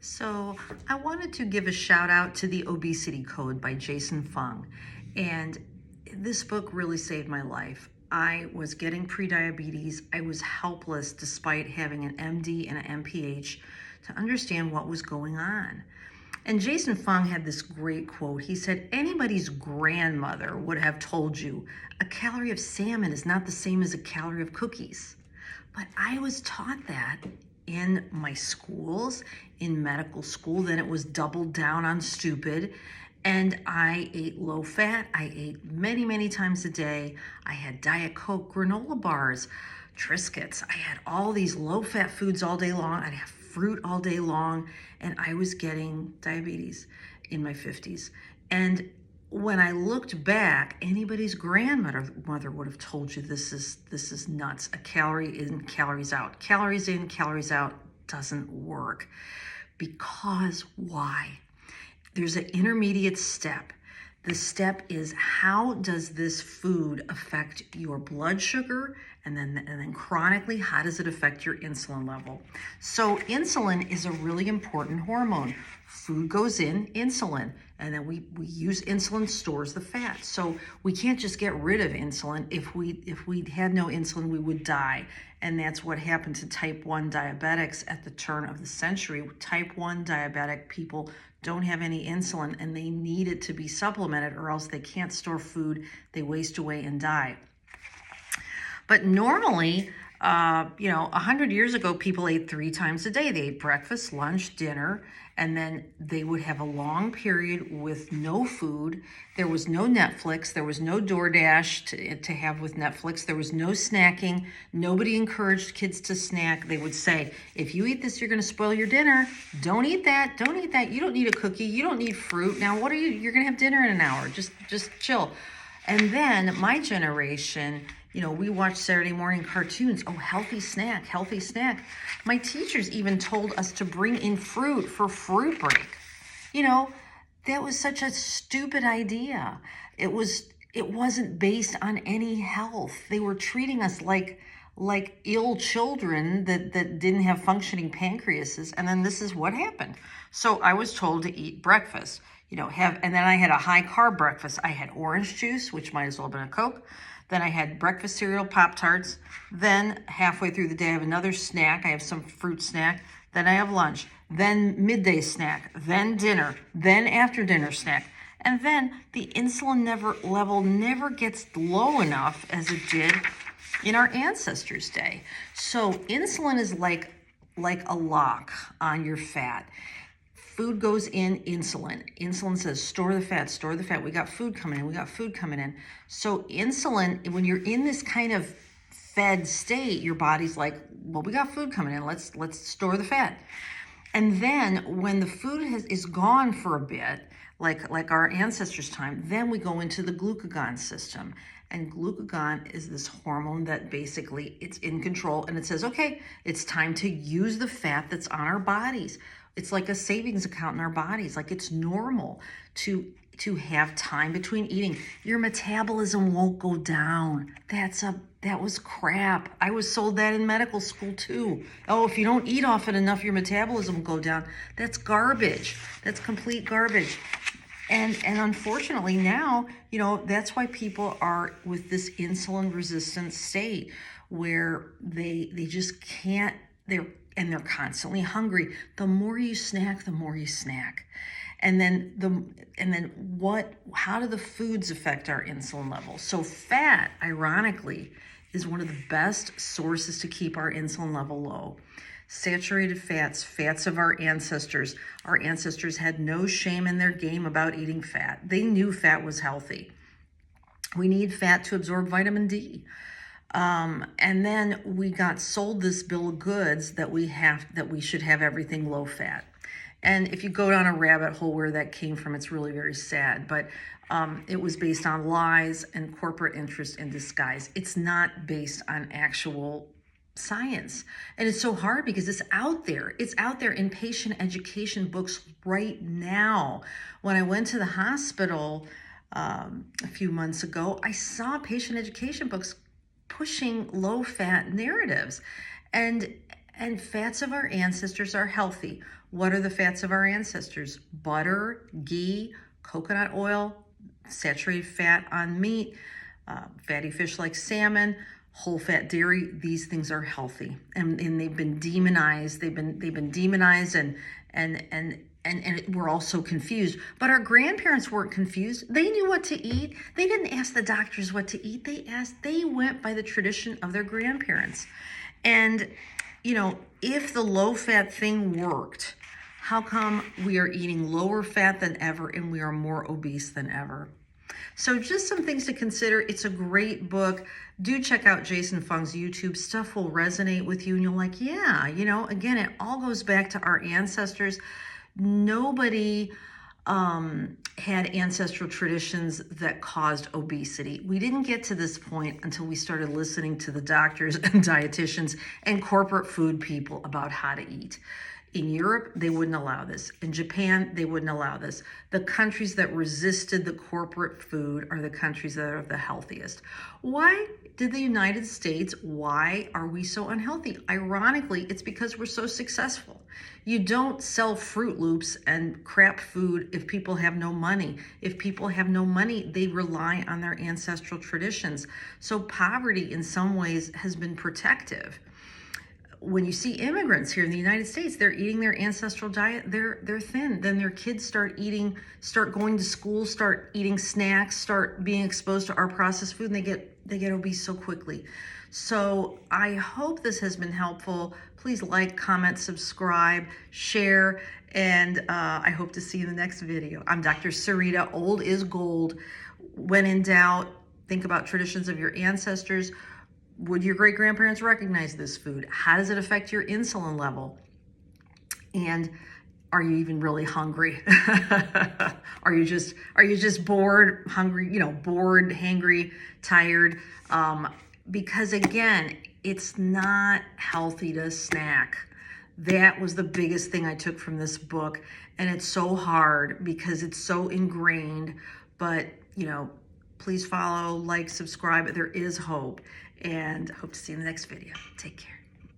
So I wanted to give a shout out to The Obesity Code by Jason Fong. And this book really saved my life. I was getting prediabetes. I was helpless despite having an MD and an MPH to understand what was going on. And Jason Fong had this great quote. He said, anybody's grandmother would have told you a calorie of salmon is not the same as a calorie of cookies. But I was taught that in my schools, in medical school. Then it was doubled down on stupid. And I ate low fat. I ate many, many times a day. I had Diet Coke, granola bars, Triscuits. I had all these low fat foods all day long. I'd have fruit all day long. And I was getting diabetes in my 50s. And when I looked back, anybody's grandmother would have told you this is nuts. A calorie in, calories out. Calories in, calories out doesn't work. Because why? There's an intermediate step. The step is, how does this food affect your blood sugar? And then chronically, how does it affect your insulin level? So insulin is a really important hormone. Food goes in, insulin, and then we use insulin, stores the fat. So we can't just get rid of insulin. If we had no insulin, we would die. And that's what happened to type 1 diabetics at the turn of the century. Type 1 diabetic people don't have any insulin, and they need it to be supplemented, or else they can't store food, they waste away and die. But normally, 100 years ago, people ate 3 times a day. They ate breakfast, lunch, dinner, and then they would have a long period with no food. There was no Netflix. There was no DoorDash to have with Netflix. There was no snacking. Nobody encouraged kids to snack. They would say, if you eat this, you're going to spoil your dinner. Don't eat that. Don't eat that. You don't need a cookie. You don't need fruit. Now, what are you? You're going to have dinner in an hour. Just chill. And then my generation, we watched Saturday morning cartoons. Oh, healthy snack, healthy snack. My teachers even told us to bring in fruit for fruit break. That was such a stupid idea. It wasn't based on any health. They were treating us like ill children that didn't have functioning pancreases. And then this is what happened. So I was told to eat breakfast, and then I had a high carb breakfast. I had orange juice, which might as well have been a Coke. Then I had breakfast cereal, Pop-Tarts. Then halfway through the day, I have another snack. I have some fruit snack. Then I have lunch. Then midday snack. Then dinner. Then after dinner snack. And then the insulin level never gets low enough as it did in our ancestors' day. So insulin is like a lock on your fat. Food goes in, insulin. Insulin says, store the fat, store the fat. We got food coming in, we got food coming in. So insulin, when you're in this kind of fed state, your body's like, well, we got food coming in, let's store the fat. And then when the food is gone for a bit, like our ancestors' time, then we go into the glucagon system. And glucagon is this hormone that basically it's in control, and it says, okay, it's time to use the fat that's on our bodies. It's like a savings account in our bodies. Like, it's normal to have time between eating. Your metabolism won't go down. That was crap. I was sold that in medical school too. Oh, if you don't eat often enough, your metabolism will go down. That's garbage. That's complete garbage. And unfortunately now, that's why people are with this insulin resistant state where they just can't, they're constantly hungry. The more you snack, the more you snack. And then how do the foods affect our insulin levels? So fat, ironically, is one of the best sources to keep our insulin level low. Saturated fats of our ancestors. Our ancestors had no shame in their game about eating fat. They knew fat was healthy. We need fat to absorb vitamin D. And then we got sold this bill of goods that we should have everything low fat. And if you go down a rabbit hole where that came from, it's really very sad. But it was based on lies and corporate interest in disguise. It's not based on actual science. And it's so hard because it's out there. It's out there in patient education books right now. When I went to the hospital a few months ago, I saw patient education books pushing low-fat narratives. And And fats of our ancestors are healthy. What are the fats of our ancestors? Butter, ghee, coconut oil, saturated fat on meat, fatty fish like salmon, whole fat dairy. These things are healthy, and they've been demonized. They've been demonized, and we're all so confused. But our grandparents weren't confused. They knew what to eat. They didn't ask the doctors what to eat. They went by the tradition of their grandparents. And if the low fat thing worked, how come we are eating lower fat than ever and we are more obese than ever? So just some things to consider. It's a great book. Do check out Jason Fung's YouTube. Stuff will resonate with you and you're like, yeah, again, it all goes back to our ancestors. Nobody had ancestral traditions that caused obesity. We didn't get to this point until we started listening to the doctors and dietitians and corporate food people about how to eat. In Europe, they wouldn't allow this. In Japan, they wouldn't allow this. The countries that resisted the corporate food are the countries that are the healthiest. Why did the United States, why are we so unhealthy? Ironically, it's because we're so successful. You don't sell Fruit Loops and crap food if people have no money. If people have no money, they rely on their ancestral traditions. So poverty in some ways has been protective. When you see immigrants here in the United States, they're eating their ancestral diet, they're thin. Then their kids start going to school, start eating snacks, start being exposed to our processed food, and they get obese so quickly. So I hope this has been helpful. Please like, comment, subscribe, share, and I hope to see you in the next video. I'm Dr. Sarita. Old is gold. When in doubt, think about traditions of your ancestors. Would your great-grandparents recognize this food? How does it affect your insulin level? And are you even really hungry? Are you just bored, hungry, bored, hangry, tired? Because again, it's not healthy to snack. That was the biggest thing I took from this book. And it's so hard because it's so ingrained, but please follow, like, subscribe. There is hope, and hope to see you in the next video. Take care.